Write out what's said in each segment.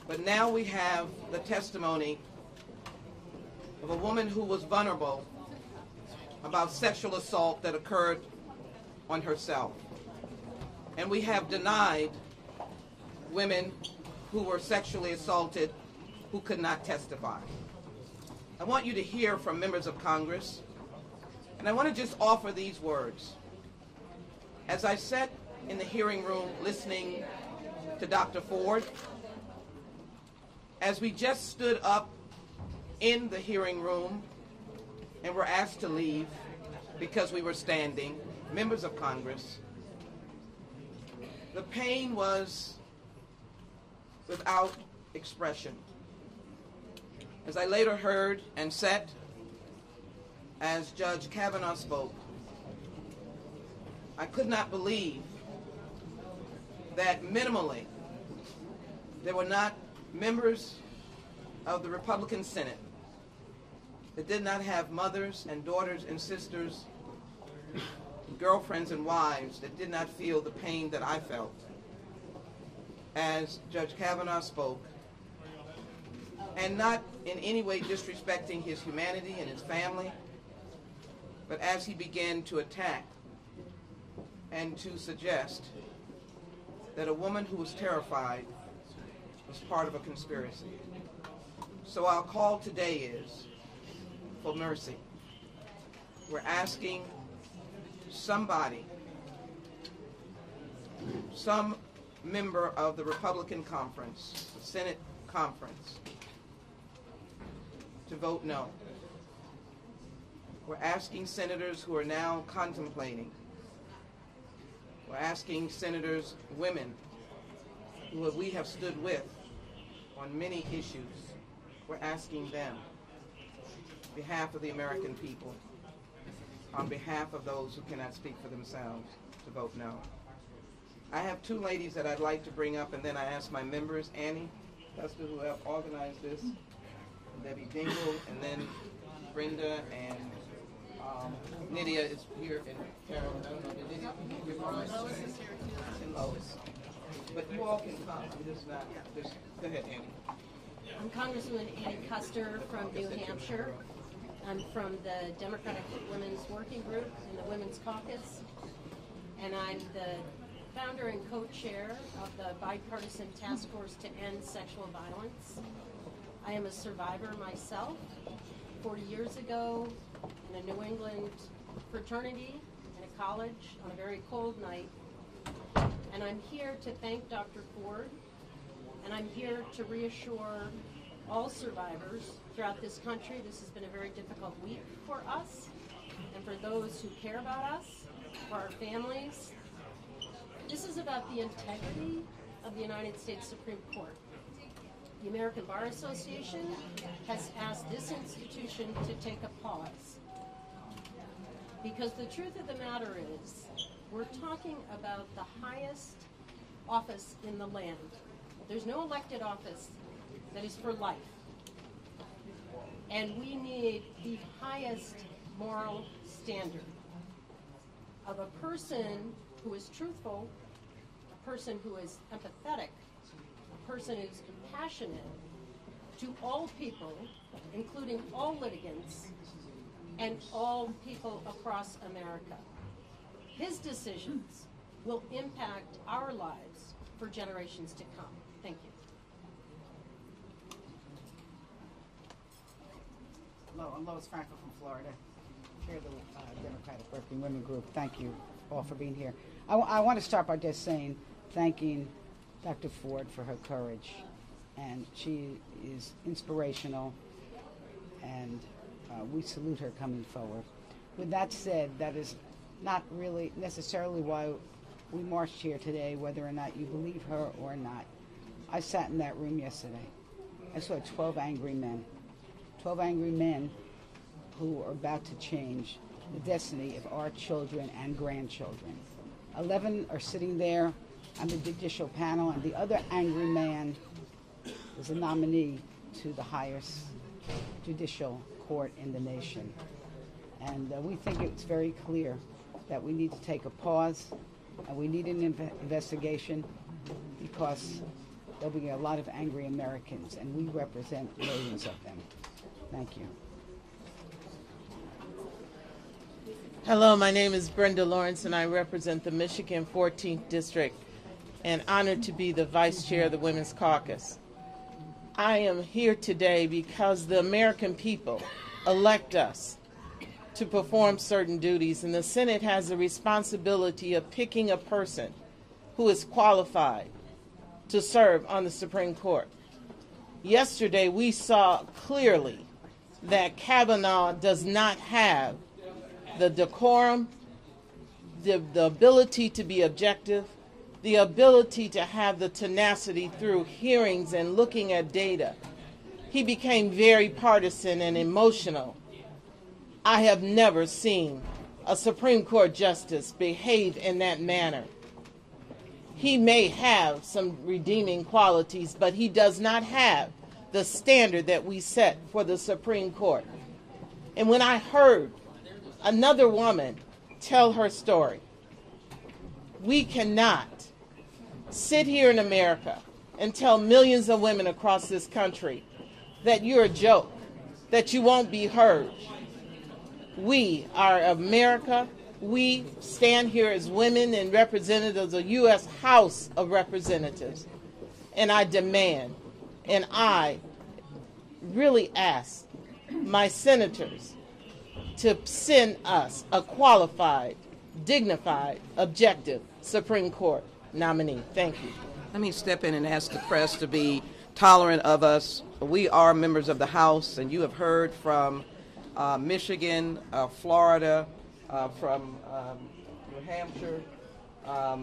But now we have the testimony of a woman who was vulnerable about sexual assault that occurred on herself. And we have denied women who were sexually assaulted who could not testify. I want you to hear from members of Congress, and I want to just offer these words. As I sat in the hearing room listening to Dr. Ford, as we just stood up in the hearing room and were asked to leave because we were standing, members of Congress, the pain was without expression. As I later heard and sat as Judge Kavanaugh spoke, I could not believe that minimally there were not members of the Republican Senate that did not have mothers and daughters and sisters, girlfriends and wives that did not feel the pain that I felt as Judge Kavanaugh spoke, and not in any way disrespecting his humanity and his family, but as he began to attack and to suggest that a woman who was terrified was part of a conspiracy. So our call today is for mercy. We're asking somebody, some member of the Republican conference, the Senate conference, to vote no. We're asking senators who are now contemplating. We're asking senators, women, who we have stood with on many issues. We're asking them, on behalf of the American people, on behalf of those who cannot speak for themselves, to vote no. I have two ladies that I'd like to bring up, and then I ask my members, Annie Custer, who have organized this, Debbie Dingle, and then Brenda and Nydia is here, and Carol, I don't know, Nydia, Lois is here too. And Lois. But you all can come, I'm just not, just, go ahead, Annie. I'm Congresswoman Annie Custer from New Hampshire. I'm from the Democratic Women's Working Group in the Women's Caucus, and I'm the founder and co-chair of the Bipartisan Task Force to End Sexual Violence. I am a survivor myself. 40 years ago, in a New England fraternity in a college on a very cold night. And I'm here to thank Dr. Ford, and I'm here to reassure all survivors throughout this country. This has been a very difficult week for us, and for those who care about us, for our families. This is about the integrity of the United States Supreme Court. The American Bar Association has asked this institution to take a pause. Because the truth of the matter is, we're talking about the highest office in the land. There's no elected office that is for life. And we need the highest moral standard of a person who is truthful, a person who is empathetic, a person who's compassionate to all people, including all litigants and all people across America. His decisions will impact our lives for generations to come. Thank you. Hello, I'm Lois Franco from Florida, chair of the Democratic Working Women Group. Thank you all for being here. I want to start by just thanking Dr. Ford for her courage. And she is inspirational, and we salute her coming forward. With that said, that is not really necessarily why we marched here today, whether or not you believe her or not. I sat in that room yesterday. I saw 12 angry men. 12 angry men who are about to change the destiny of our children and grandchildren. 11 are sitting there on the judicial panel, and the other angry man is a nominee to the highest judicial court in the nation. And we think it's very clear that we need to take a pause, and we need an investigation, because there'll be a lot of angry Americans, and we represent millions of them. Thank you. Hello, my name is Brenda Lawrence, and I represent the Michigan 14th District, and honored to be the Vice Chair of the Women's Caucus. I am here today because the American people elect us to perform certain duties, and the Senate has the responsibility of picking a person who is qualified to serve on the Supreme Court. Yesterday, we saw clearly that Kavanaugh does not have the decorum, the ability to be objective, the ability to have the tenacity through hearings and looking at data. He became very partisan and emotional. I have never seen a Supreme Court justice behave in that manner. He may have some redeeming qualities, but he does not have the standard that we set for the Supreme Court. And when I heard another woman tell her story, we cannot sit here in America and tell millions of women across this country that you're a joke, that you won't be heard. We are America. We stand here as women and representatives of the U.S. House of Representatives. And I demand, and I really ask my senators to send us a qualified, dignified, objective Supreme Court nominee. Thank you. Let me step in and ask the press to be tolerant of us. We are members of the House, and you have heard from Michigan, Florida, from New Hampshire.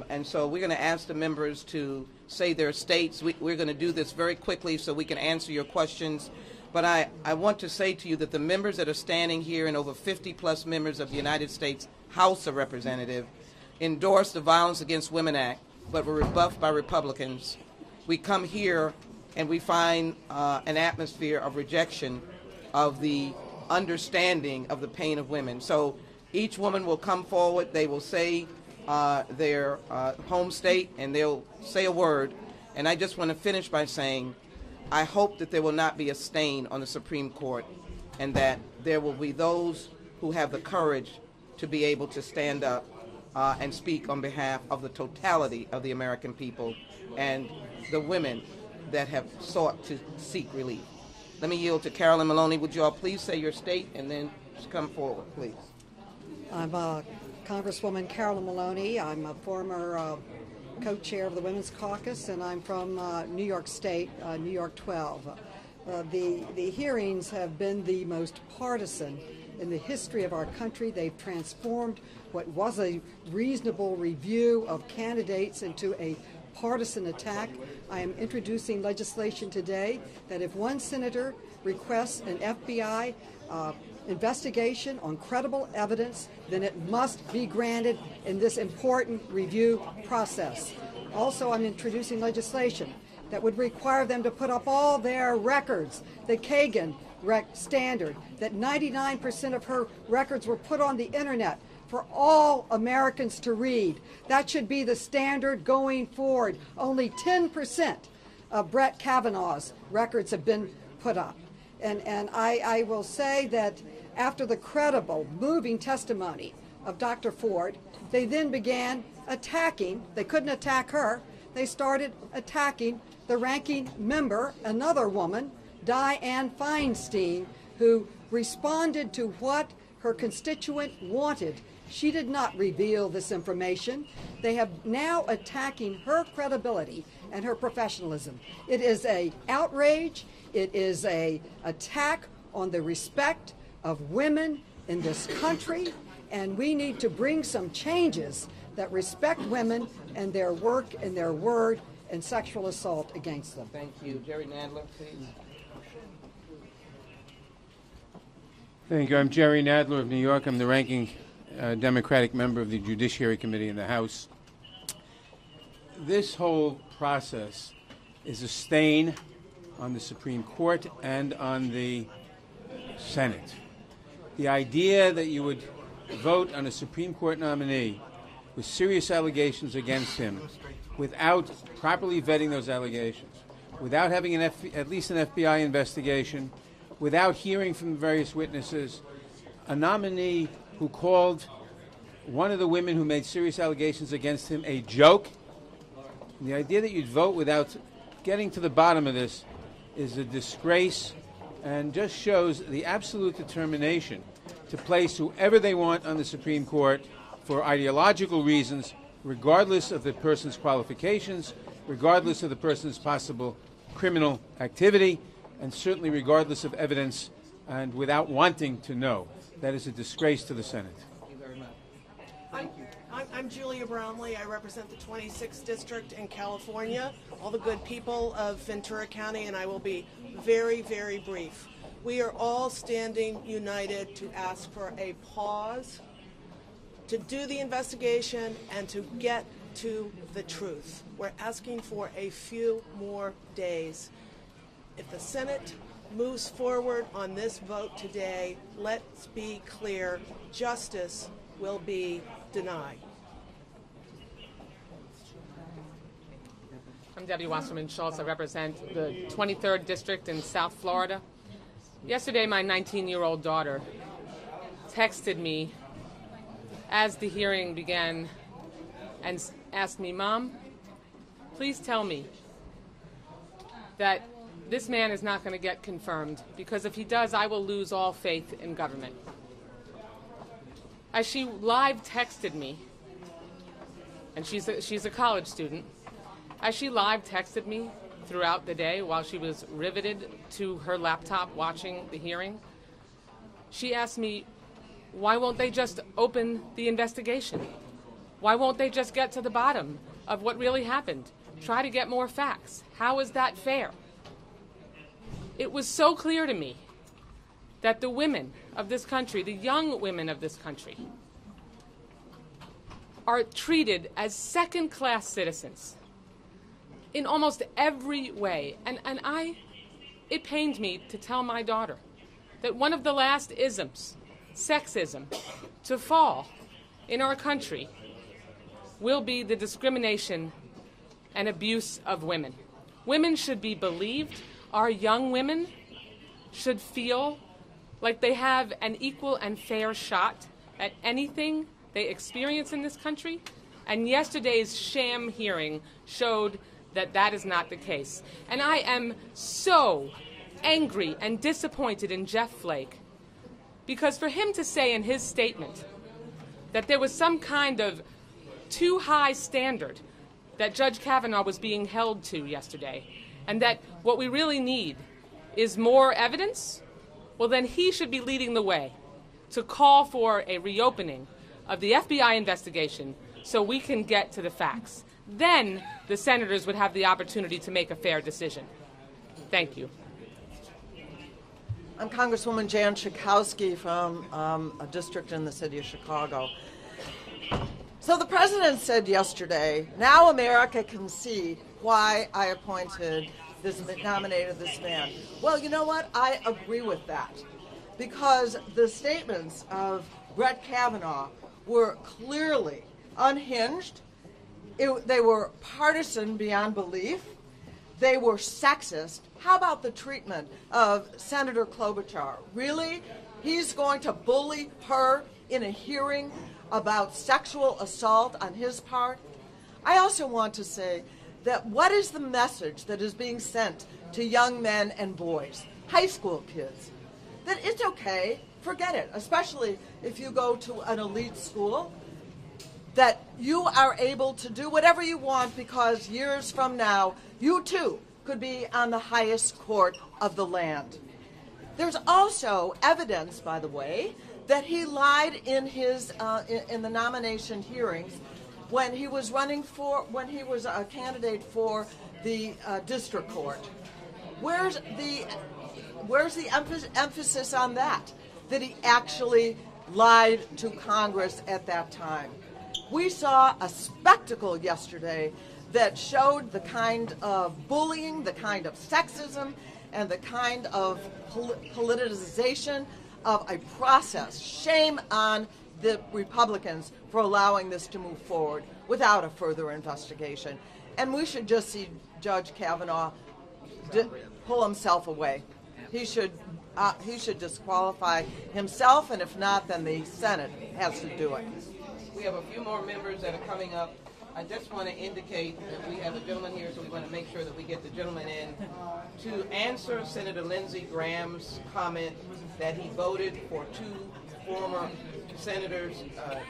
And so we're going to ask the members to say their states. We're going to do this very quickly so we can answer your questions. But I want to say to you that the members that are standing here and over 50-plus members of the United States House of Representatives endorse the Violence Against Women Act, but were rebuffed by Republicans. We come here and we find an atmosphere of rejection of the understanding of the pain of women. So each woman will come forward, they will say their home state, and they'll say a word. And I just want to finish by saying, I hope that there will not be a stain on the Supreme Court, and that there will be those who have the courage to be able to stand up and speak on behalf of the totality of the American people and the women that have sought to seek relief. Let me yield to Carolyn Maloney. Would you all please say your state and then just come forward, please. I'm Congresswoman Carolyn Maloney. I'm a former co-chair of the Women's Caucus, and I'm from New York State, New York 12. The hearings have been the most partisan in the history of our country. They've transformed what was a reasonable review of candidates into a partisan attack. I am introducing legislation today that if one senator requests an FBI investigation on credible evidence, then it must be granted in this important review process. Also, I'm introducing legislation that would require them to put up all their records, the Kagan standard, that 99% of her records were put on the internet for all Americans to read. That should be the standard going forward. Only 10% of Brett Kavanaugh's records have been put up. And I will say that after the credible, moving testimony of Dr. Ford, they then began attacking. They couldn't attack her. They started attacking the ranking member, another woman, Dianne Feinstein, who responded to what her constituent wanted. She did not reveal this information. They have now attacking her credibility and her professionalism. It is an outrage. It is an attack on the respect of women in this country, and we need to bring some changes that respect women and their work and their word and sexual assault against them. Thank you. Jerry Nadler, please. Thank you. I'm Jerry Nadler of New York. I'm the ranking Democratic member of the Judiciary Committee in the House. This whole process is a stain on the Supreme Court and on the Senate. The idea that you would vote on a Supreme Court nominee with serious allegations against him without properly vetting those allegations, without having at least an FBI investigation, without hearing from various witnesses, a nominee who called one of the women who made serious allegations against him a joke. And the idea that you'd vote without getting to the bottom of this is a disgrace and just shows the absolute determination to place whoever they want on the Supreme Court for ideological reasons, regardless of the person's qualifications, regardless of the person's possible criminal activity, and certainly regardless of evidence and without wanting to know. That is a disgrace to the Senate. Thank you very much. I'm Julia Brownlee. I represent the 26th District in California, all the good people of Ventura County, and I will be very, very brief. We are all standing united to ask for a pause, to do the investigation, and to get to the truth. We're asking for a few more days. If the Senate moves forward on this vote today, let's be clear, justice will be denied. I'm Debbie Wasserman Schultz. I represent the 23rd District in South Florida. Yesterday, my 19-year-old daughter texted me as the hearing began and asked me, "Mom, please tell me that this man is not going to get confirmed, because if he does, I will lose all faith in government." As she live texted me, and she's a college student, as she live texted me throughout the day while she was riveted to her laptop watching the hearing, she asked me, why won't they just open the investigation? Why won't they just get to the bottom of what really happened? Try to get more facts. How is that fair? It was so clear to me that the women of this country, the young women of this country, are treated as second-class citizens in almost every way. And it pained me to tell my daughter that one of the last isms, sexism, to fall in our country will be the discrimination and abuse of women. Women should be believed. Our young women should feel like they have an equal and fair shot at anything they experience in this country. And yesterday's sham hearing showed that that is not the case. And I am so angry and disappointed in Jeff Flake, because for him to say in his statement that there was some kind of too high standard that Judge Kavanaugh was being held to yesterday, and that what we really need is more evidence, well, then he should be leading the way to call for a reopening of the FBI investigation so we can get to the facts. Then the senators would have the opportunity to make a fair decision. Thank you. I'm Congresswoman Jan Schakowsky from a district in the city of Chicago. So the president said yesterday, now America can see why I nominated this man. Well, you know what? I agree with that, because the statements of Brett Kavanaugh were clearly unhinged. They were partisan beyond belief. They were sexist. How about the treatment of Senator Klobuchar? Really? He's going to bully her in a hearing about sexual assault on his part? I also want to say that what is the message that is being sent to young men and boys, high school kids? That it's okay, forget it, especially if you go to an elite school, that you are able to do whatever you want, because years from now, you too could be on the highest court of the land. There's also evidence, by the way, that he lied in his in the nomination hearings when he was a candidate for the district court. Where's the emphasis on that? That he actually lied to Congress at that time. We saw a spectacle yesterday that showed the kind of bullying, the kind of sexism, and the kind of politicization of a process. Shame on the Republicans for allowing this to move forward without a further investigation. And we should just see Judge Kavanaugh pull himself away. He should disqualify himself, and if not, then the Senate has to do it. We have a few more members that are coming up. I just want to indicate that we have a gentleman here, so we want to make sure that we get the gentleman in to answer Senator Lindsey Graham's comment that he voted for two former senators,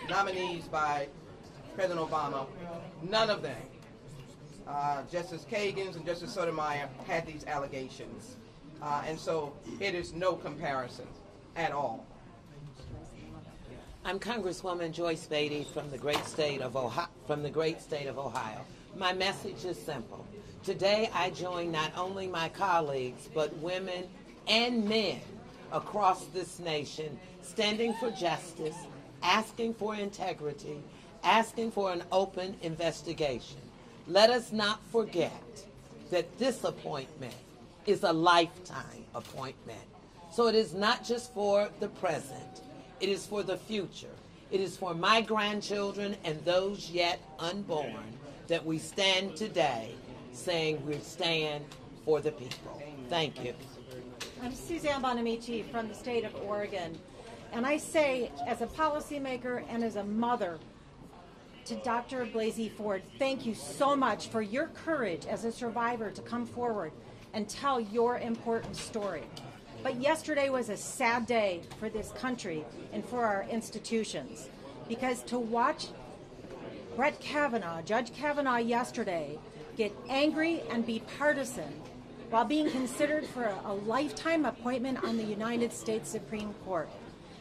nominees by President Obama. None of them, Justice Kagan's and Justice Sotomayor, had these allegations. And so it is no comparison at all. I'm Congresswoman Joyce Beatty from the great state of Ohio. My message is simple. Today I join not only my colleagues, but women and men across this nation standing for justice, asking for integrity, asking for an open investigation. Let us not forget that this appointment is a lifetime appointment. So it is not just for the present. It is for the future. It is for my grandchildren and those yet unborn that we stand today saying we stand for the people. Thank you. I'm Suzanne Bonamici from the state of Oregon. And I say, as a policymaker and as a mother, to Dr. Blasey Ford, thank you so much for your courage as a survivor to come forward and tell your important story. But yesterday was a sad day for this country and for our institutions, because to watch Brett Kavanaugh, Judge Kavanaugh yesterday, get angry and be partisan while being considered for a lifetime appointment on the United States Supreme Court.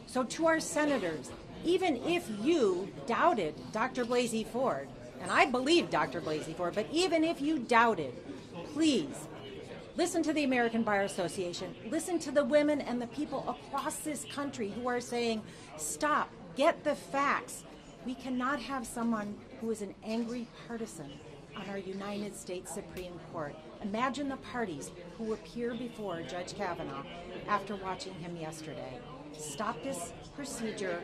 So to our senators, even if you doubted Dr. Blasey Ford, and I believe Dr. Blasey Ford, but even if you doubted, please, listen to the American Bar Association. Listen to the women and the people across this country who are saying, stop, get the facts. We cannot have someone who is an angry partisan on our United States Supreme Court. Imagine the parties who appear before Judge Kavanaugh after watching him yesterday. Stop this procedure.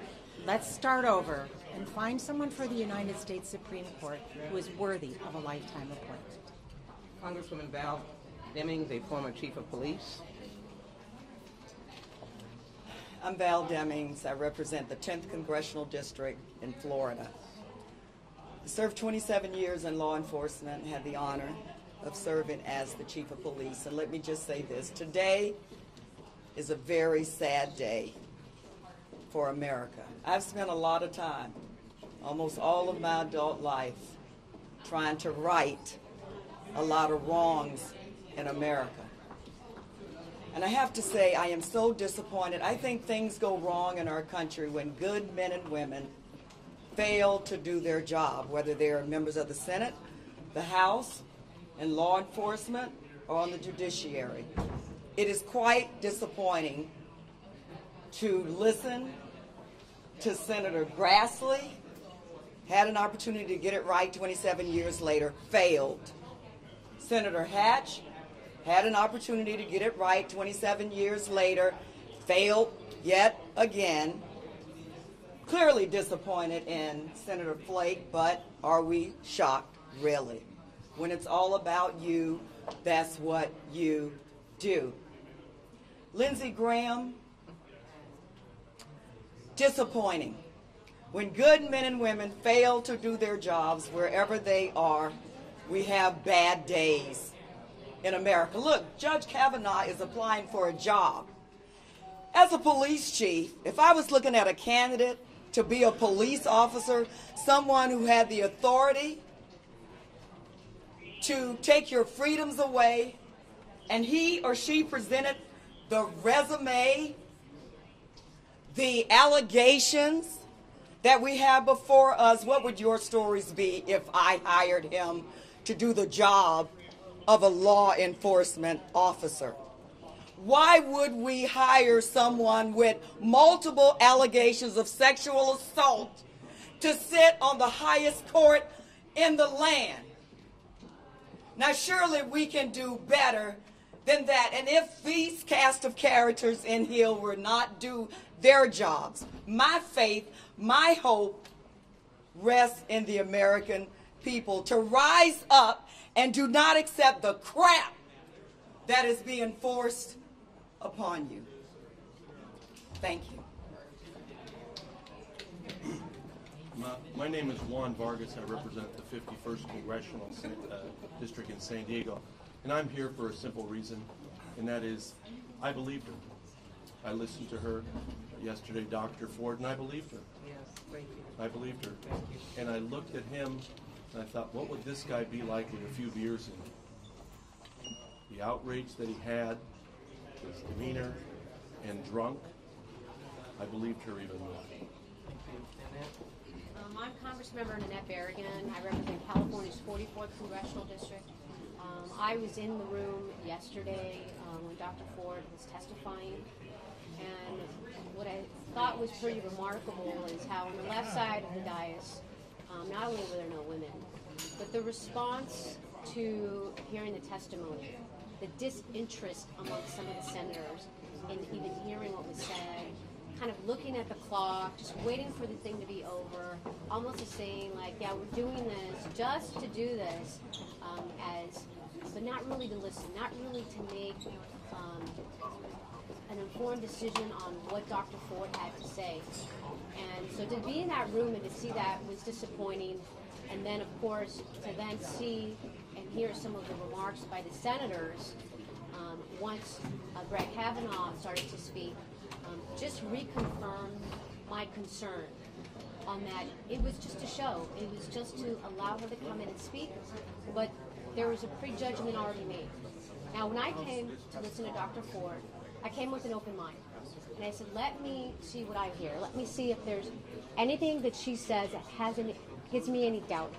Let's start over and find someone for the United States Supreme Court who is worthy of a lifetime appointment. Congresswoman Val Demings, a former chief of police. I'm Val Demings. I represent the 10th Congressional District in Florida. I served 27 years in law enforcement and had the honor of serving as the chief of police. And let me just say this, today is a very sad day for America. I've spent a lot of time, almost all of my adult life, trying to right a lot of wrongs in America. And I have to say, I am so disappointed. I think things go wrong in our country when good men and women fail to do their job, whether they're members of the Senate, the House, in law enforcement, or on the judiciary. It is quite disappointing to listen to Senator Grassley, had an opportunity to get it right 27 years later, failed. Senator Hatch had an opportunity to get it right 27 years later, failed yet again. Clearly disappointed in Senator Flake, but are we shocked, really? When it's all about you, that's what you do. Lindsey Graham, disappointing. When good men and women fail to do their jobs wherever they are, we have bad days in America. Look, Judge Kavanaugh is applying for a job. As a police chief, if I was looking at a candidate to be a police officer, someone who had the authority to take your freedoms away, and he or she presented the resume, the allegations that we have before us, what would your stories be if I hired him to do the job of a law enforcement officer? Why would we hire someone with multiple allegations of sexual assault to sit on the highest court in the land? Now, surely we can do better than that. And if these cast of characters in here were not do their jobs, my faith, my hope rests in the American people to rise up and do not accept the crap that is being forced upon you. Thank you. My name is Juan Vargas. I represent the 51st Congressional District in San Diego. And I'm here for a simple reason, and that is I believed her. I listened to her yesterday, Dr. Ford, and I believed her. Yes, thank you. I believed her. And I looked at him, and I thought, what would this guy be like with a few beers in him? The outrage that he had, his demeanor, and drunk, I believed her even more. I'm Congressmember Nanette Berrigan. I represent California's 44th Congressional District. I was in the room yesterday when Dr. Ford was testifying, and what I thought was pretty remarkable is how on the left side of the dais, not only were there no women, but the response to hearing the testimony, the disinterest amongst some of the senators in even hearing what was said, kind of looking at the clock, just waiting for the thing to be over, almost as saying like, yeah, we're doing this just to do this, but not really to listen, not really to make an informed decision on what Dr. Ford had to say. And so to be in that room and to see that was disappointing. And then, of course, to then see and hear some of the remarks by the senators once Brett Kavanaugh started to speak, just reconfirmed my concern on that. It was just a show. It was just to allow her to come in and speak, but there was a prejudgment already made. Now, when I came to listen to Dr. Ford, I came with an open mind. And I said, let me see what I hear. Let me see if there's anything that she says that gives me any doubt.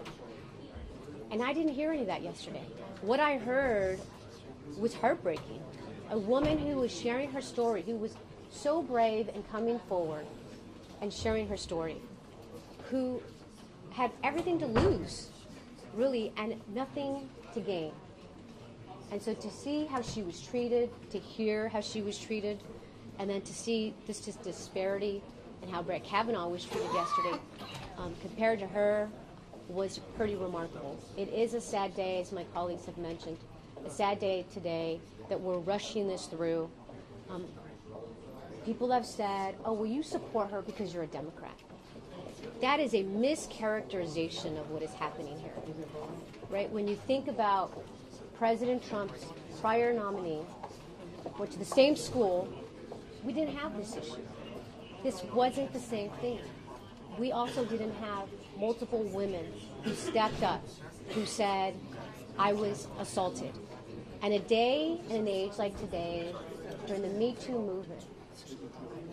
And I didn't hear any of that yesterday. What I heard was heartbreaking. A woman who was sharing her story, who was so brave and coming forward and sharing her story, who had everything to lose, really, and nothing to gain. And so to see how she was treated, to hear how she was treated, and then to see this just disparity and how Brett Kavanaugh was treated yesterday compared to her was pretty remarkable. It is a sad day, as my colleagues have mentioned, a sad day today that we're rushing this through. People have said, oh, will you support her because you're a Democrat? That is a mischaracterization of what is happening here, right? When you think about President Trump's prior nominee, went to the same school, we didn't have this issue. This wasn't the same thing. We also didn't have multiple women who stepped up, who said, I was assaulted. And a day and an age like today, during the Me Too movement,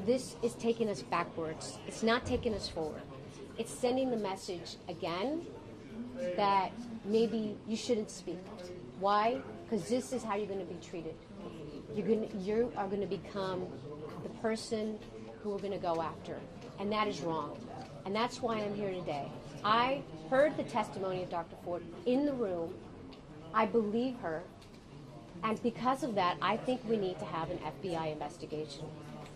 this is taking us backwards. It's not taking us forward. It's sending the message again that maybe you shouldn't speak. Why? Because this is how you're going to be treated. You are going to become the person who we're going to go after. And that is wrong. And that's why I'm here today. I heard the testimony of Dr. Ford in the room. I believe her. And because of that, I think we need to have an FBI investigation.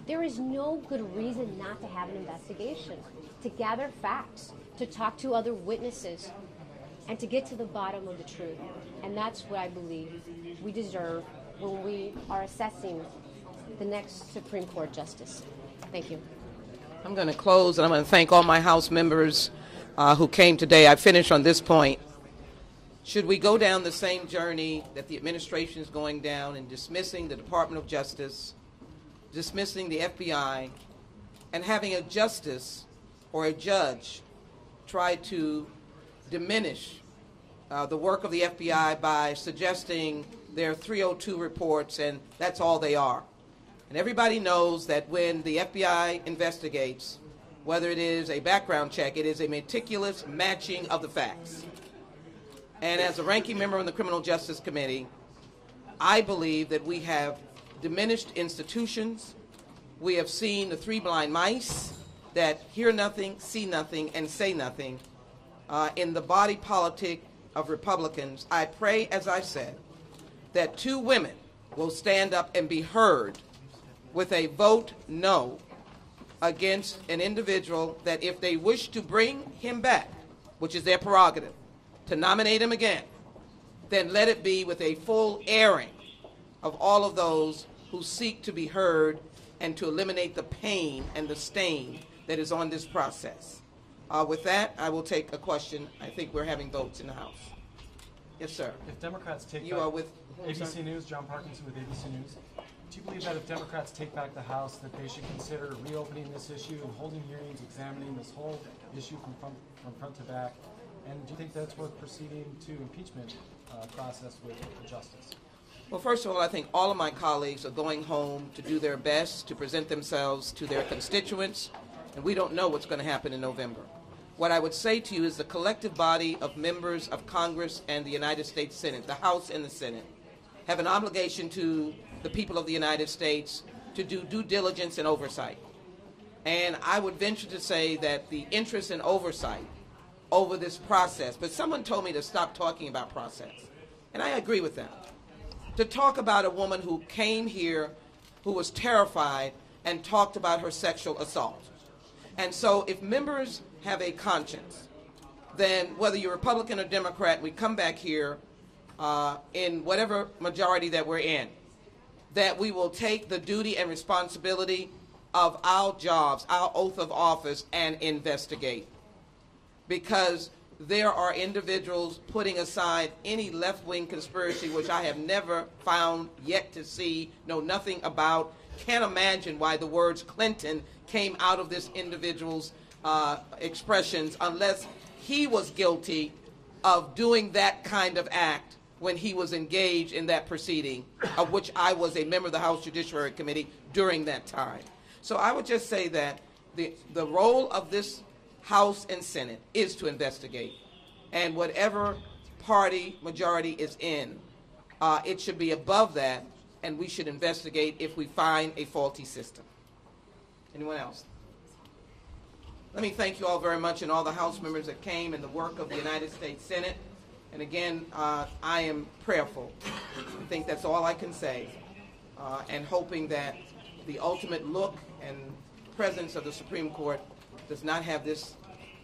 There is no good reason not to have an investigation, to gather facts, to talk to other witnesses, and to get to the bottom of the truth. And that's what I believe we deserve when we are assessing the next Supreme Court justice. Thank you. I'm going to close, and I'm going to thank all my House members who came today. I finish on this point. Should we go down the same journey that the administration is going down in dismissing the Department of Justice, dismissing the FBI, and having a justice or a judge try to diminish the work of the FBI by suggesting their 302 reports, and that's all they are. And everybody knows that when the FBI investigates, whether it is a background check, it is a meticulous matching of the facts. And as a ranking member on the Criminal Justice Committee, I believe that we have diminished institutions. We have seen the three blind mice that hear nothing, see nothing, and say nothing in the body politic of Republicans. I pray, as I said, that 2 women will stand up and be heard with a vote no against an individual that if they wish to bring him back, which is their prerogative, to nominate him again, then let it be with a full airing of all of those who seek to be heard and to eliminate the pain and the stain that is on this process. With that, I will take a question. I think we're having votes in the House. Yes, sir. If Democrats take You back are with ABC News, John Parkinson with ABC News. Do you believe that if Democrats take back the House, that they should consider reopening this issue and holding hearings, examining this whole issue from front to back? And do you think that's worth proceeding to impeachment process with justice? Well, first of all, I think all of my colleagues are going home to do their best to present themselves to their constituents, and we don't know what's going to happen in November. What I would say to you is the collective body of members of Congress and the United States Senate, the House and the Senate, have an obligation to the people of the United States to do due diligence and oversight. And I would venture to say that the interest in oversight over this process, but someone told me to stop talking about process, and I agree with them. To talk about a woman who came here who was terrified and talked about her sexual assault. And so if members have a conscience, then whether you're Republican or Democrat, we come back here in whatever majority that we're in, that we will take the duty and responsibility of our jobs, our oath of office, and investigate. Because there are individuals putting aside any left-wing conspiracy, which I have never found yet to see, know nothing about, can't imagine why the words Clinton came out of this individual's expressions unless he was guilty of doing that kind of act when he was engaged in that proceeding, of which I was a member of the House Judiciary Committee during that time. So I would just say that the role of this House and Senate is to investigate. And whatever party majority is in, it should be above that, and we should investigate if we find a faulty system. Anyone else? Let me thank you all very much and all the House members that came and the work of the United States Senate. And again, I am prayerful. I think that's all I can say. And hoping that the ultimate look and presence of the Supreme Court does not have this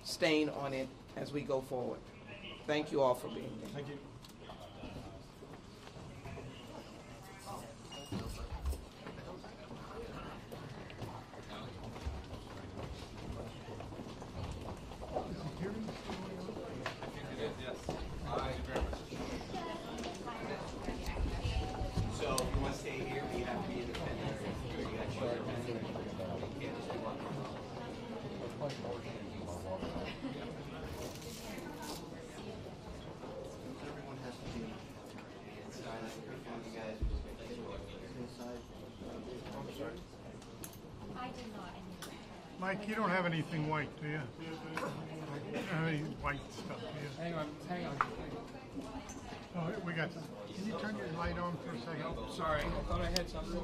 stain on it as we go forward. Thank you all for being here. Thank you. Mike, you don't have anything white, do you? You don't have any white stuff, do you? Hang on. Oh, we got this. Can you turn your light on for a second? Sorry, I thought I had something.